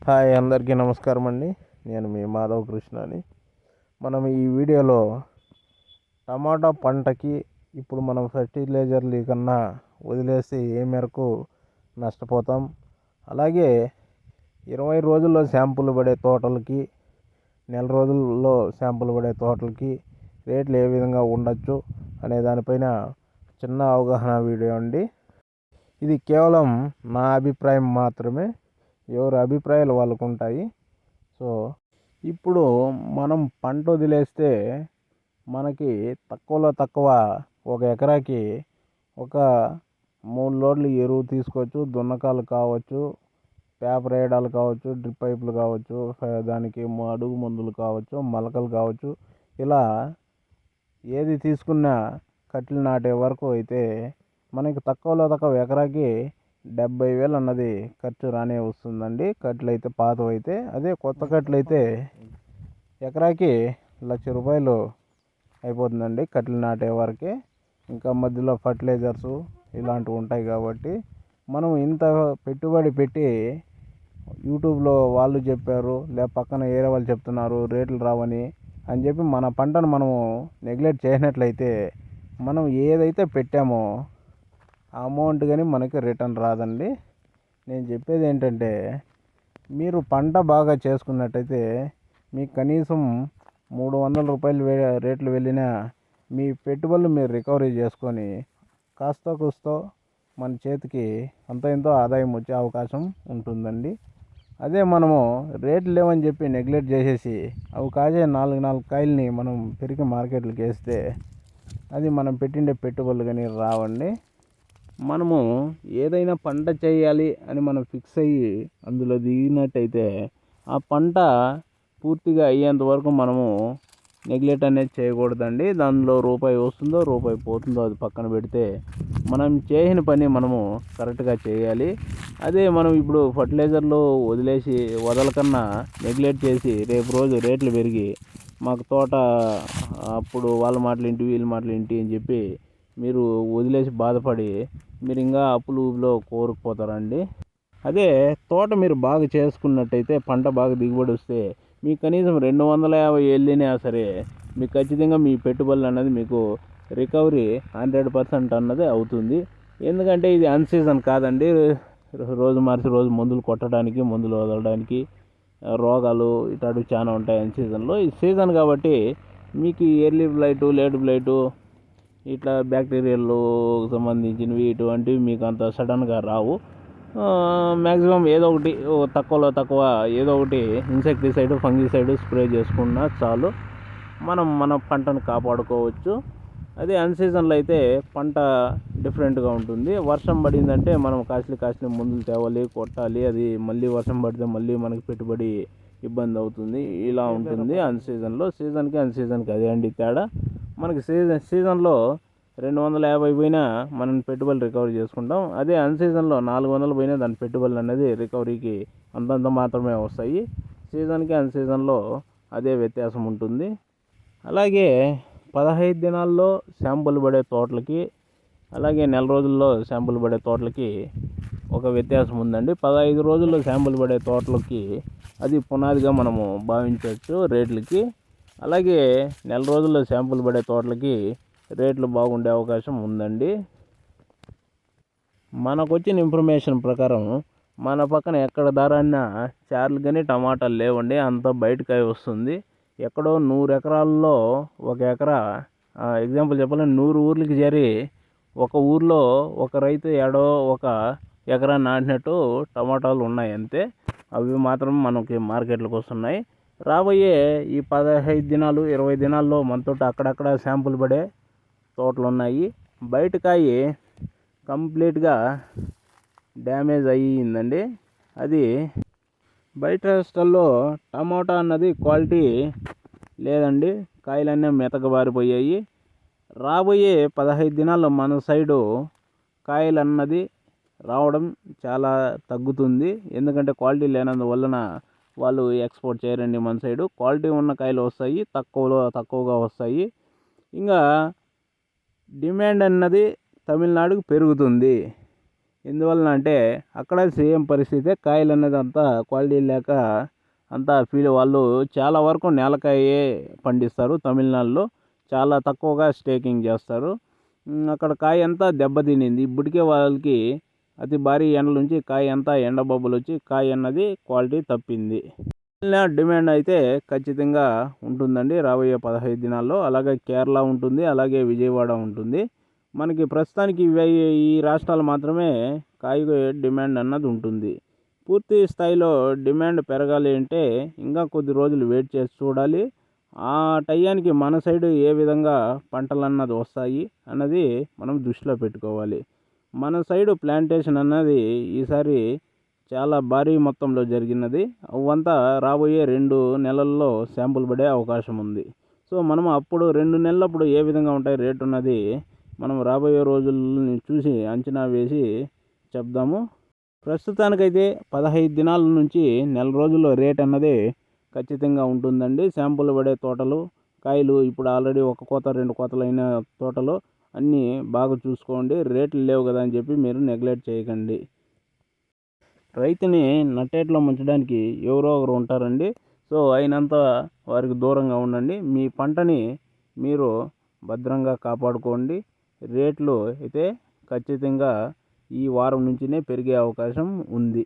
Hi అందరికీ నమస్కారం అండి. నేను మీ మాధవ్ కృష్ణని. మనం ఈ వీడియోలో టమాటా పంటకి ఇప్పుడు మనం ఫెర్టిలైజర్లు కన్నా వదిలేసి ఏ మేరకు నష్టపోతాం, అలాగే 20 రోజుల్లో శాంపుల్ పడే తోటలకి, నెల రోజుల్లో శాంపుల్ పడే తోటలకి రేట్లు ఏ విధంగా ఉండొచ్చు అనే దానిపైన చిన్న అవగాహన వీడియో అండి. ఇది కేవలం నా అభిప్రాయం మాత్రమే, ఎవరి అభిప్రాయాలు వాళ్ళకు ఉంటాయి. సో ఇప్పుడు మనం పంట వదిలేస్తే మనకి తక్కువలో తక్కువ ఒక ఎకరాకి ఒక 3 లోడ్లు ఎరువు తీసుకోవచ్చు. దున్నకాలు కావచ్చు, పేపర్ వేయడాలు కావచ్చు, డ్రిప్ పైపులు కావచ్చు, దానికి అడుగు మందులు కావచ్చు, మొలకలు కావచ్చు, ఇలా ఏది తీసుకున్నా కట్టెలు నాటే వరకు అయితే మనకి తక్కువలో తక్కువ ఎకరాకి 70,000 అన్నది ఖర్చు రానే వస్తుందండి. కట్టెలు అయితే పాతవి అయితే, అదే కొత్త కట్టెలు అయితే ఎకరాకి 1,00,000 రూపాయలు అయిపోతుందండి కట్టెలు నాటే వరకే. ఇంకా మధ్యలో ఫర్టిలైజర్సు ఇలాంటివి ఉంటాయి కాబట్టి మనం ఇంత పెట్టుబడి పెట్టి యూట్యూబ్లో వాళ్ళు చెప్పారు, లేదా పక్కన వేరే వాళ్ళు చెప్తున్నారు రేట్లు రావని అని చెప్పి మన పంటను మనము నెగ్లెక్ట్ చేసినట్లయితే మనం ఏదైతే పెట్టామో ఆ అమౌంట్ కానీ మనకి రిటర్న్ రాదండి. నేను చెప్పేది ఏంటంటే, మీరు పంట బాగా చేసుకున్నట్టయితే మీకు కనీసం 300 రూపాయలు రేట్లు వెళ్ళినా మీ పెట్టుబడులు మీరు రికవరీ చేసుకొని కాస్త కూస్తో మన చేతికి అంత ఎంతో ఆదాయం వచ్చే అవకాశం ఉంటుందండి. అదే మనము రేట్లు లేవని చెప్పి నెగ్లెక్ట్ చేసేసి అవి కాసే 4 కాయల్ని మనం పెరిగి మార్కెట్లకు వేస్తే అది మనం పెట్టిండే పెట్టుబడులు కానీ రావండి. మనము ఏదైనా పంట చేయాలి అని మనం ఫిక్స్ అయ్యి అందులో దిగినట్టయితే ఆ పంట పూర్తిగా అయ్యేంత వరకు మనము నెగ్లెక్ట్ అనేది చేయకూడదండి. దానిలో రూపాయి వస్తుందో రూపాయి పోతుందో అది పక్కన పెడితే మనం చేసిన పని మనము కరెక్ట్గా చేయాలి. అదే మనం ఇప్పుడు ఫర్టిలైజర్లు వదిలేసి వదలకన్నా నెగ్లెక్ట్ చేసి రేపు రోజు రేట్లు పెరిగి మాకు తోట అప్పుడు వాళ్ళ మాటలు ఇంటి వీళ్ళ మాటలు ఇంటి అని చెప్పి మీరు వదిలేసి బాధపడి మీరు ఇంకా అప్పులో కోరుకుపోతారండి. అదే తోట మీరు బాగా చేసుకున్నట్టయితే పంట బాగా దిగుబడి వస్తే మీకు కనీసం 250 వెళ్ళినా సరే మీకు ఖచ్చితంగా మీ పెట్టుబడులు అన్నది మీకు రికవరీ 100% అన్నది అవుతుంది. ఎందుకంటే ఇది అన్సీజన్ కాదండి. రోజు మార్చి రోజు మందులు కొట్టడానికి, మందులు వదలడానికి, రోగాలు ఇట్లాంటివి చాలా ఉంటాయి అన్సీజన్లో. ఈ సీజన్ కాబట్టి మీకు ఎర్లీ బ్లైటు, లేట్ బ్లైటు, ఇట్లా బ్యాక్టీరియాలు సంబంధించినవి ఇటువంటివి మీకు అంత సడన్గా రావు. మ్యాక్సిమం ఏదో ఒకటి తక్కువలో తక్కువ ఏదో ఒకటి ఇన్సెక్టిసైడ్, ఫంగిసైడ్ స్ప్రే చేసుకున్నా చాలు, మనం మన పంటను కాపాడుకోవచ్చు. అదే అన్సీజన్లో అయితే పంట డిఫరెంట్గా ఉంటుంది. వర్షం పడిందంటే మనం కాస్ట్లీ మందులు తేవాలి, కొట్టాలి. అది మళ్ళీ వర్షం పడితే మళ్ళీ మనకి పెట్టుబడి ఇబ్బంది అవుతుంది. ఇలా ఉంటుంది అన్సీజన్లో. సీజన్కి అన్సీజన్కి అదే అండి తేడా. మనకి సీజన్లో 250 పోయినా మనం పెట్టుబడులు రికవరీ చేసుకుంటాం. అదే అన్సీజన్లో 400 పోయినా దాని పెట్టుబడులు అనేది రికవరీకి అంతంత మాత్రమే వస్తాయి. సీజన్కి అన్సీజన్లో అదే వ్యత్యాసం ఉంటుంది. అలాగే 15 దినాల్లో శాంపుల్ పడే తోటలకి, అలాగే నెల రోజుల్లో శాంపుల్ పడే తోటలకి ఒక వ్యత్యాసం ఉందండి. 15 రోజుల్లో శాంపుల్ పడే తోటలకి అది పునాదిగా మనము భావించవచ్చు రేట్లకి. అలాగే నెల రోజుల్లో శాంపుల్ పడే తోటలకి రేట్లు బాగుండే అవకాశం ఉందండి. మనకు వచ్చిన ఇన్ఫర్మేషన్ ప్రకారం మన పక్కన ఎక్కడ ధరన్నా చార్లు కానీ టమాటాలు లేవండి, అంతా బయటకాయ వస్తుంది. ఎక్కడో 100 ఎకరాల్లో ఒక ఎకరా, ఎగ్జాంపుల్ చెప్పాలంటే 100 ఊర్లకి చేరి ఒక ఊర్లో ఒక రైతు ఏడో ఒక ఎకరా నాటినట్టు టమాటాలు ఉన్నాయి అంతే. అవి మాత్రం మనకి మార్కెట్లకు వస్తున్నాయి. రాబోయే ఈ 15 దినాలు 20 దినాల్లో మనతో అక్కడక్కడ శాంపుల్ పడే తోటలు ఉన్నాయి. బయటకాయ కంప్లీట్గా డ్యామేజ్ అయ్యిందండి. అది బయట స్టల్లో టమాటా అన్నది క్వాలిటీ లేదండి. కాయలన్నీ మెతకబారిపోయాయి. రాబోయే 15 దినాల్లో మన సైడు కాయలు అన్నది రావడం చాలా తగ్గుతుంది. ఎందుకంటే క్వాలిటీ లేనందువలన వాళ్ళు ఎక్స్పోర్ట్ చేయరండి మన సైడు. క్వాలిటీ ఉన్న కాయలు వస్తాయి, తక్కువగా వస్తాయి. ఇంకా డిమాండ్ అన్నది తమిళనాడుకు పెరుగుతుంది. ఎందువలన అంటే అక్కడ సేమ్ పరిస్థితే, కాయలు అనేది అంతా క్వాలిటీ లేక అంతా వాళ్ళు చాలా వరకు నేలకాయే పండిస్తారు. తమిళనాడులో చాలా తక్కువగా స్టేకింగ్ చేస్తారు. అక్కడ కాయ అంతా దెబ్బతినింది. ఇప్పటికే వాళ్ళకి అతి భారీ ఎండల నుంచి కాయ అంతా ఎండబొబ్బలు వచ్చి కాయ అన్నది క్వాలిటీ తప్పింది. డిమాండ్ అయితే ఖచ్చితంగా ఉంటుందండి రాబోయే 15 దినాల్లో. అలాగే కేరళ ఉంటుంది, అలాగే విజయవాడ ఉంటుంది. మనకి ప్రస్తుతానికి ఈ రాష్ట్రాలు మాత్రమే కాయ డిమాండ్ అన్నది ఉంటుంది. పూర్తి స్థాయిలో డిమాండ్ పెరగాలి అంటే ఇంకా కొద్ది రోజులు వెయిట్ చేసి చూడాలి. ఆ టయానికి మన సైడు ఏ విధంగా పంటలు అన్నది వస్తాయి అన్నది మనం దృష్టిలో పెట్టుకోవాలి. మన సైడు ప్లాంటేషన్ అన్నది ఈసారి చాలా భారీ మొత్తంలో జరిగినది. అవంతా రాబోయే 2 నెలల్లో శాంపుల్ పడే అవకాశం ఉంది. సో మనం అప్పుడు 2 నెలలప్పుడు ఏ విధంగా ఉంటాయి రేటు ఉన్నది మనం రాబోయే రోజుల్ని చూసి అంచనా వేసి చెప్దాము. ప్రస్తుతానికైతే 15 దినాల నుంచి నెల రోజుల్లో రేట్ అన్నది ఖచ్చితంగా ఉంటుందండి. శాంపుల్ పడే తోటలు, కాయలు ఇప్పుడు ఆల్రెడీ ఒక కోత 2 కోతలు అయిన తోటలు అన్నీ బాగా చూసుకోండి. రేట్లు లేవు కదా అని చెప్పి మీరు నెగ్లెక్ట్ చేయకండి. రైతుని నట్టేట్లో ముంచడానికి ఎవరో ఒకరు ఉంటారండి. సో అయినంత వారికి దూరంగా ఉండండి. మీ పంటని మీరు భద్రంగా కాపాడుకోండి. రేట్లు అయితే ఖచ్చితంగా ఈ వారం నుంచినే పెరిగే అవకాశం ఉంది.